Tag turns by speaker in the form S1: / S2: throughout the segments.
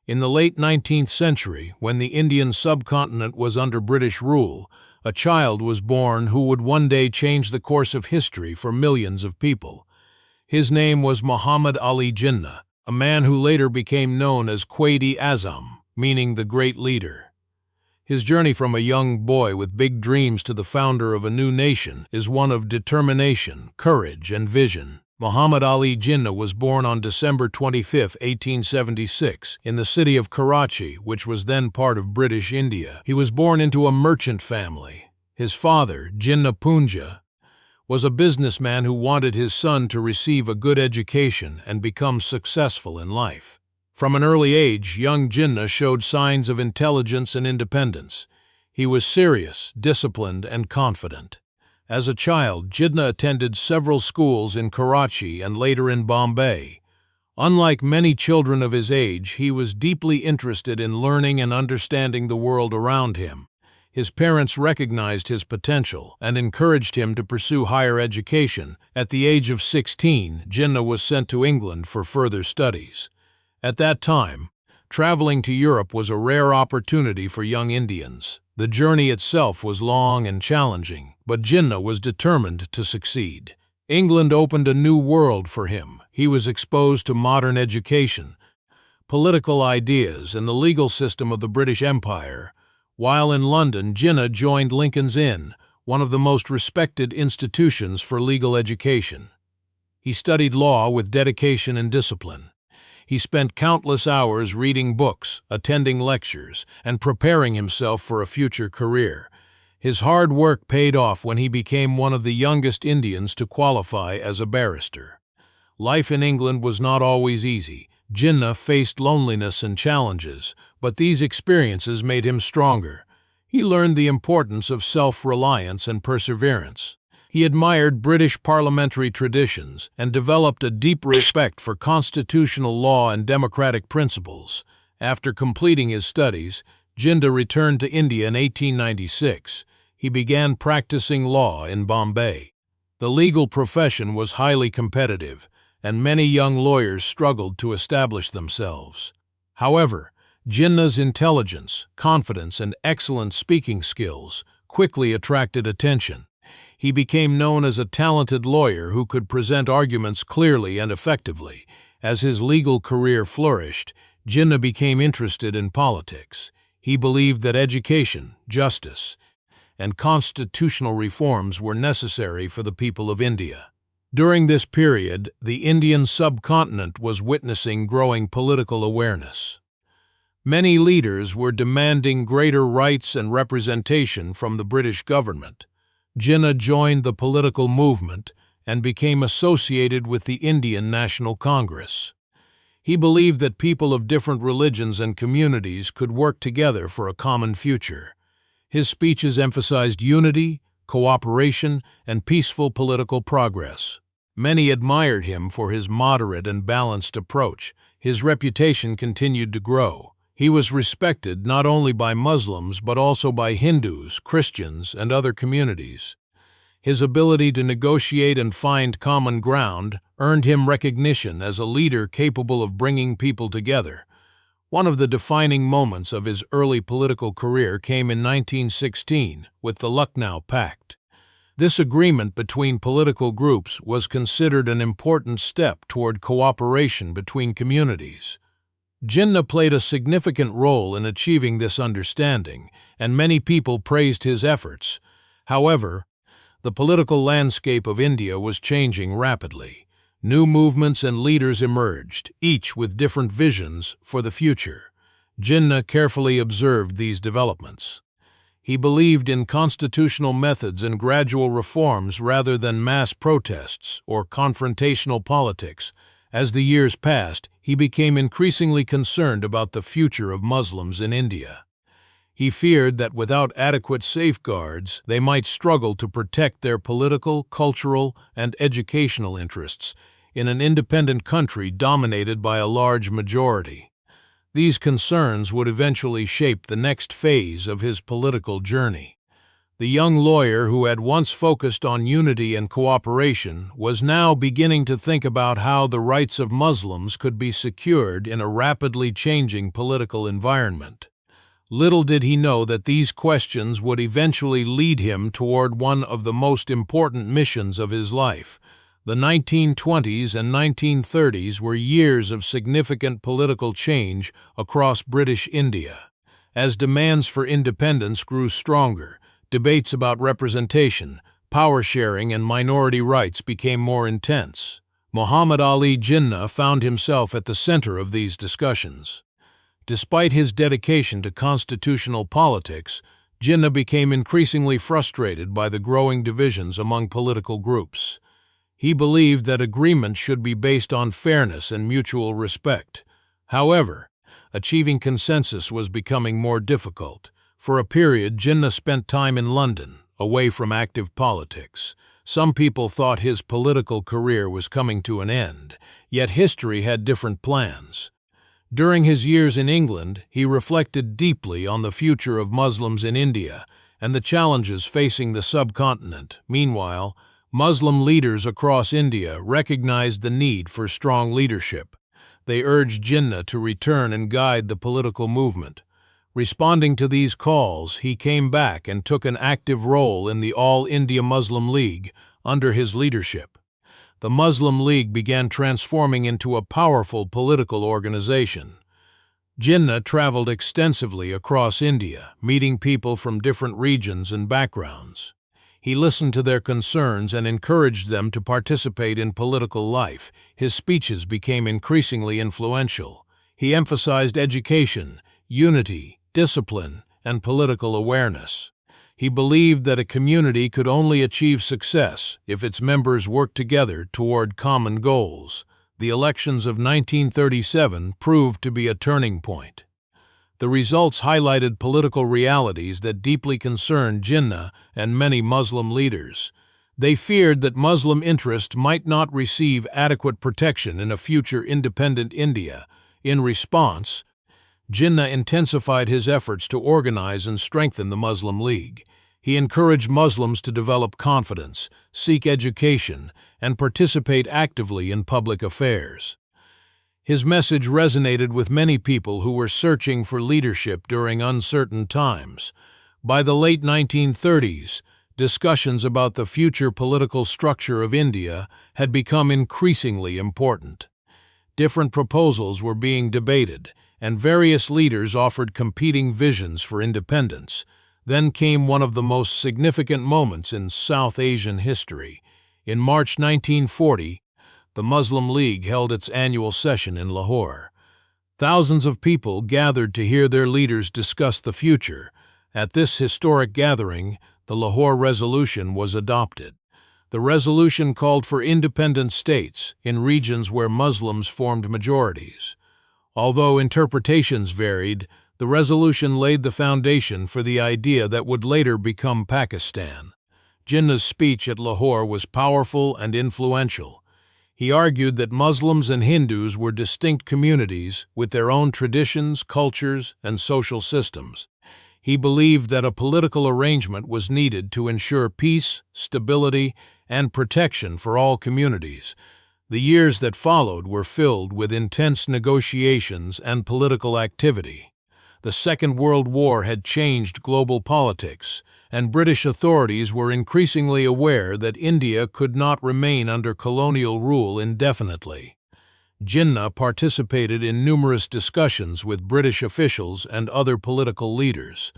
S1: In the late 19th century, when the Indian subcontinent was under British rule, a child was born who would one day change the course of history for millions of people. His name was Muhammad Ali Jinnah, a man who later became known as Quaid-e-Azam, meaning the great leader. His journey from a young boy with big dreams to the founder of a new nation is one of determination, courage, and vision. Muhammad Ali Jinnah was born on December 25, 1876, in the city of Karachi, which was then part of British India. He was born into a merchant family. His father, Jinnah Punja, was a businessman who wanted his son to receive a good education and become successful in life. From an early age, young Jinnah showed signs of intelligence and independence. He was serious, disciplined, and confident. As a child, Jinnah attended several schools in Karachi and later in Bombay. Unlike many children of his age, he was deeply interested in learning and understanding the world around him. His parents recognized his potential and encouraged him to pursue higher education. At the age of 16, Jinnah was sent to England for further studies. At that time, traveling to Europe was a rare opportunity for young Indians. The journey itself was long and challenging, but Jinnah was determined to succeed. England opened a new world for him. He was exposed to modern education, political ideas, and the legal system of the British Empire. While in London, Jinnah joined Lincoln's Inn, one of the most respected institutions for legal education. He studied law with dedication and discipline. He spent countless hours reading books, attending lectures, and preparing himself for a future career. His hard work paid off when he became one of the youngest Indians to qualify as a barrister. Life in England was not always easy. Jinnah faced loneliness and challenges, but these experiences made him stronger. He learned the importance of self-reliance and perseverance. He admired British parliamentary traditions and developed a deep respect for constitutional law and democratic principles. After completing his studies, Jinnah returned to India in 1896. He began practicing law in Bombay. The legal profession was highly competitive, and many young lawyers struggled to establish themselves. However, Jinnah's intelligence, confidence, and excellent speaking skills quickly attracted attention. He became known as a talented lawyer who could present arguments clearly and effectively. As his legal career flourished, Jinnah became interested in politics. He believed that education, justice, and constitutional reforms were necessary for the people of India. During this period, the Indian subcontinent was witnessing growing political awareness. Many leaders were demanding greater rights and representation from the British government. Jinnah joined the political movement and became associated with the Indian National Congress. He believed that people of different religions and communities could work together for a common future. His speeches emphasized unity, cooperation, and peaceful political progress. Many admired him for his moderate and balanced approach. His reputation continued to grow. He was respected not only by Muslims but also by Hindus, Christians, and other communities. His ability to negotiate and find common ground earned him recognition as a leader capable of bringing people together. One of the defining moments of his early political career came in 1916 with the Lucknow Pact. This agreement between political groups was considered an important step toward cooperation between communities. Jinnah played a significant role in achieving this understanding, and many people praised his efforts. However, the political landscape of India was changing rapidly. New movements and leaders emerged, each with different visions for the future. Jinnah carefully observed these developments. He believed in constitutional methods and gradual reforms rather than mass protests or confrontational politics. As the years passed, he became increasingly concerned about the future of Muslims in India. He feared that without adequate safeguards, they might struggle to protect their political, cultural, and educational interests in an independent country dominated by a large majority. These concerns would eventually shape the next phase of his political journey. The young lawyer who had once focused on unity and cooperation was now beginning to think about how the rights of Muslims could be secured in a rapidly changing political environment. Little did he know that these questions would eventually lead him toward one of the most important missions of his life. The 1920s and 1930s were years of significant political change across British India. As demands for independence grew stronger, debates about representation, power sharing, and minority rights became more intense. Muhammad Ali Jinnah found himself at the center of these discussions. Despite his dedication to constitutional politics, Jinnah became increasingly frustrated by the growing divisions among political groups. He believed that agreement should be based on fairness and mutual respect. However, achieving consensus was becoming more difficult. For a period, Jinnah spent time in London, away from active politics. Some people thought his political career was coming to an end, yet history had different plans. During his years in England, he reflected deeply on the future of Muslims in India and the challenges facing the subcontinent. Meanwhile, Muslim leaders across India recognized the need for strong leadership. They urged Jinnah to return and guide the political movement. Responding to these calls, he came back and took an active role in the All India Muslim League under his leadership. The Muslim League began transforming into a powerful political organization. Jinnah traveled extensively across India, meeting people from different regions and backgrounds. He listened to their concerns and encouraged them to participate in political life. His speeches became increasingly influential. He emphasized education, unity, discipline, and political awareness. He believed that a community could only achieve success if its members worked together toward common goals. The elections of 1937 proved to be a turning point. The results highlighted political realities that deeply concerned Jinnah and many Muslim leaders. They feared that Muslim interests might not receive adequate protection in a future independent India. In response, Jinnah intensified his efforts to organize and strengthen the Muslim League. He encouraged Muslims to develop confidence, seek education, and participate actively in public affairs. His message resonated with many people who were searching for leadership during uncertain times. By the late 1930s, discussions about the future political structure of India had become increasingly important. Different proposals were being debated, and various leaders offered competing visions for independence. Then came one of the most significant moments in South Asian history. In March 1940, the Muslim League held its annual session in Lahore. Thousands of people gathered to hear their leaders discuss the future. At this historic gathering, the Lahore Resolution was adopted. The resolution called for independent states in regions where Muslims formed majorities. Although interpretations varied, the resolution laid the foundation for the idea that would later become Pakistan. Jinnah's speech at Lahore was powerful and influential. He argued that Muslims and Hindus were distinct communities with their own traditions, cultures, and social systems. He believed that a political arrangement was needed to ensure peace, stability, and protection for all communities. The years that followed were filled with intense negotiations and political activity. The Second World War had changed global politics, and British authorities were increasingly aware that India could not remain under colonial rule indefinitely. Jinnah participated in numerous discussions with British officials and other political leaders.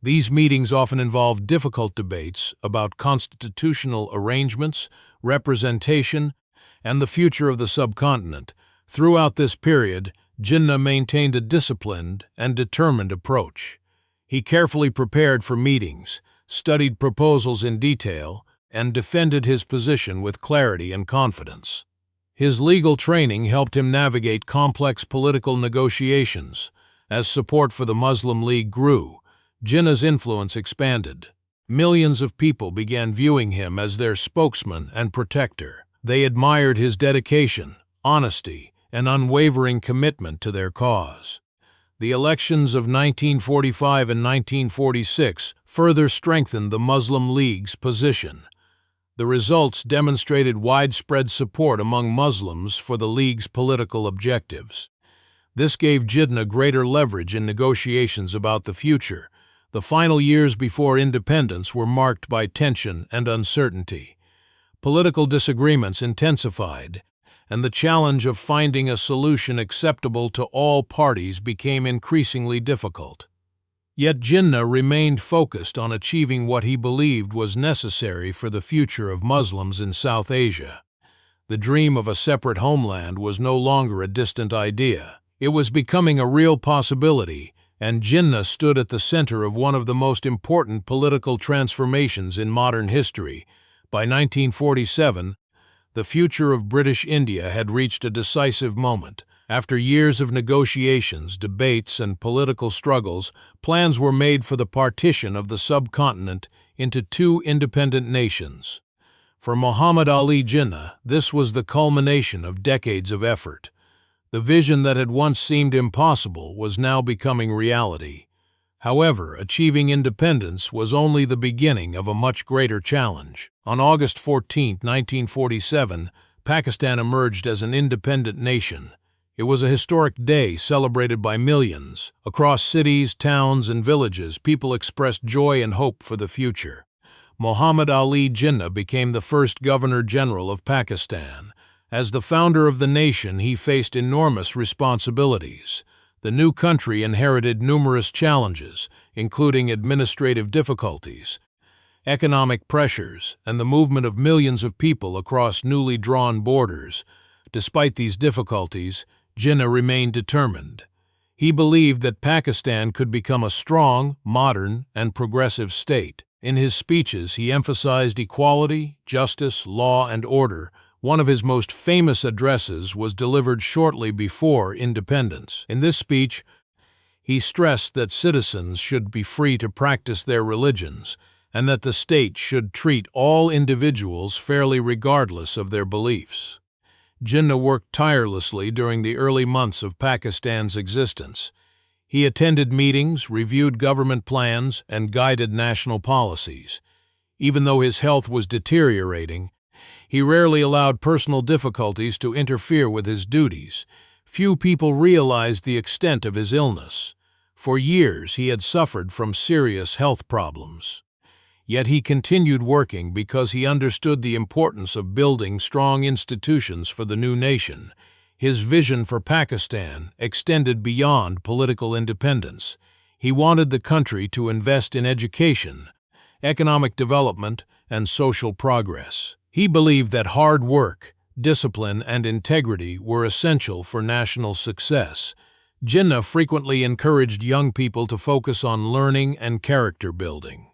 S1: These meetings often involved difficult debates about constitutional arrangements, representation, and the future of the subcontinent. Throughout this period, Jinnah maintained a disciplined and determined approach. He carefully prepared for meetings, studied proposals in detail, and defended his position with clarity and confidence. His legal training helped him navigate complex political negotiations. As support for the Muslim League grew, Jinnah's influence expanded. Millions of people began viewing him as their spokesman and protector. They admired his dedication, honesty, and unwavering commitment to their cause. The elections of 1945 and 1946 further strengthened the Muslim League's position. The results demonstrated widespread support among Muslims for the League's political objectives. This gave Jinnah greater leverage in negotiations about the future. The final years before independence were marked by tension and uncertainty. Political disagreements intensified, and the challenge of finding a solution acceptable to all parties became increasingly difficult. Yet Jinnah remained focused on achieving what he believed was necessary for the future of Muslims in South Asia. The dream of a separate homeland was no longer a distant idea. It was becoming a real possibility, and Jinnah stood at the center of one of the most important political transformations in modern history. By 1947, the future of British India had reached a decisive moment. After years of negotiations, debates, and political struggles, plans were made for the partition of the subcontinent into two independent nations. For Muhammad Ali Jinnah, this was the culmination of decades of effort. The vision that had once seemed impossible was now becoming reality. However, achieving independence was only the beginning of a much greater challenge. On August 14, 1947, Pakistan emerged as an independent nation. It was a historic day celebrated by millions. Across cities, towns, and villages, people expressed joy and hope for the future. Muhammad Ali Jinnah became the first Governor-General of Pakistan. As the founder of the nation, he faced enormous responsibilities. The new country inherited numerous challenges, including administrative difficulties, economic pressures, and the movement of millions of people across newly drawn borders. Despite these difficulties, Jinnah remained determined. He believed that Pakistan could become a strong, modern, and progressive state. In his speeches, he emphasized equality, justice, law, and order. One of his most famous addresses was delivered shortly before independence. In this speech, he stressed that citizens should be free to practice their religions, and that the state should treat all individuals fairly regardless of their beliefs. Jinnah worked tirelessly during the early months of Pakistan's existence. He attended meetings, reviewed government plans, and guided national policies. Even though his health was deteriorating, he rarely allowed personal difficulties to interfere with his duties. Few people realized the extent of his illness. For years, he had suffered from serious health problems. Yet he continued working because he understood the importance of building strong institutions for the new nation. His vision for Pakistan extended beyond political independence. He wanted the country to invest in education, economic development, and social progress. He believed that hard work, discipline, and integrity were essential for national success. Jinnah frequently encouraged young people to focus on learning and character building.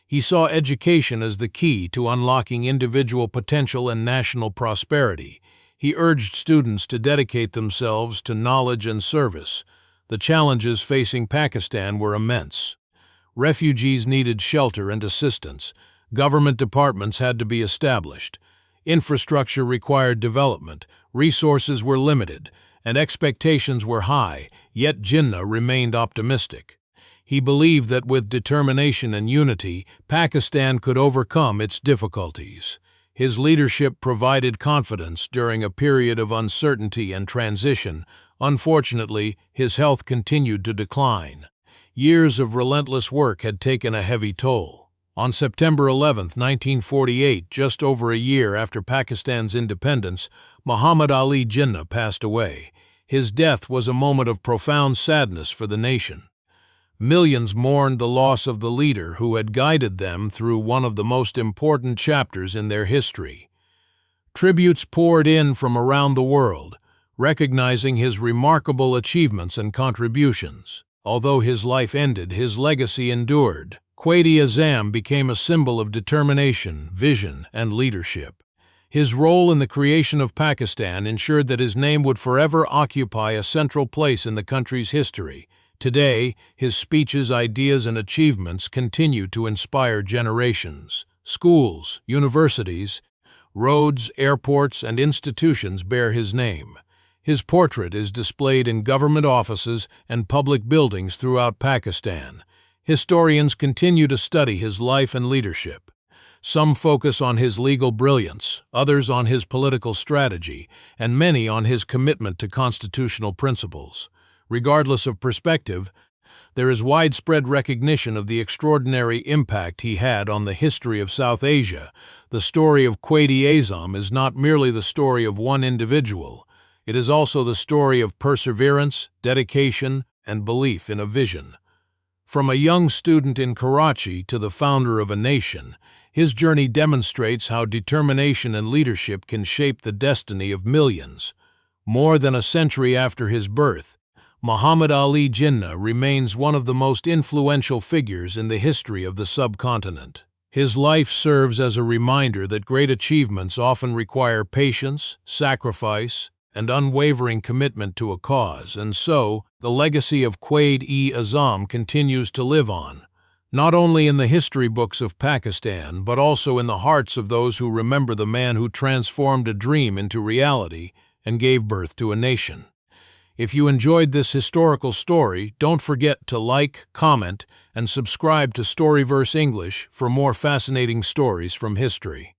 S1: He saw education as the key to unlocking individual potential and national prosperity. He urged students to dedicate themselves to knowledge and service. The challenges facing Pakistan were immense. Refugees needed shelter and assistance. Government departments had to be established. Infrastructure required development. Resources were limited, and expectations were high, yet Jinnah remained optimistic. He believed that with determination and unity, Pakistan could overcome its difficulties. His leadership provided confidence during a period of uncertainty and transition. Unfortunately, his health continued to decline. Years of relentless work had taken a heavy toll. On September 11, 1948, just over a year after Pakistan's independence, Muhammad Ali Jinnah passed away. His death was a moment of profound sadness for the nation. Millions mourned the loss of the leader who had guided them through one of the most important chapters in their history. Tributes poured in from around the world, recognizing his remarkable achievements and contributions. Although his life ended, his legacy endured. Quaid-e-Azam became a symbol of determination, vision, and leadership. His role in the creation of Pakistan ensured that his name would forever occupy a central place in the country's history. Today, his speeches, ideas, and achievements continue to inspire generations. Schools, universities, roads, airports, and institutions bear his name. His portrait is displayed in government offices and public buildings throughout Pakistan. Historians continue to study his life and leadership. Some focus on his legal brilliance, others on his political strategy, and many on his commitment to constitutional principles. Regardless of perspective, there is widespread recognition of the extraordinary impact he had on the history of South Asia. The story of Quaid-e-Azam is not merely the story of one individual. It is also the story of perseverance, dedication, and belief in a vision. From a young student in Karachi to the founder of a nation, his journey demonstrates how determination and leadership can shape the destiny of millions. More than a century after his birth, Muhammad Ali Jinnah remains one of the most influential figures in the history of the subcontinent. His life serves as a reminder that great achievements often require patience, sacrifice, and unwavering commitment to a cause, and so, the legacy of Quaid-e-Azam continues to live on, not only in the history books of Pakistan, but also in the hearts of those who remember the man who transformed a dream into reality and gave birth to a nation. If you enjoyed this historical story, don't forget to like, comment, and subscribe to Storyverse English for more fascinating stories from history.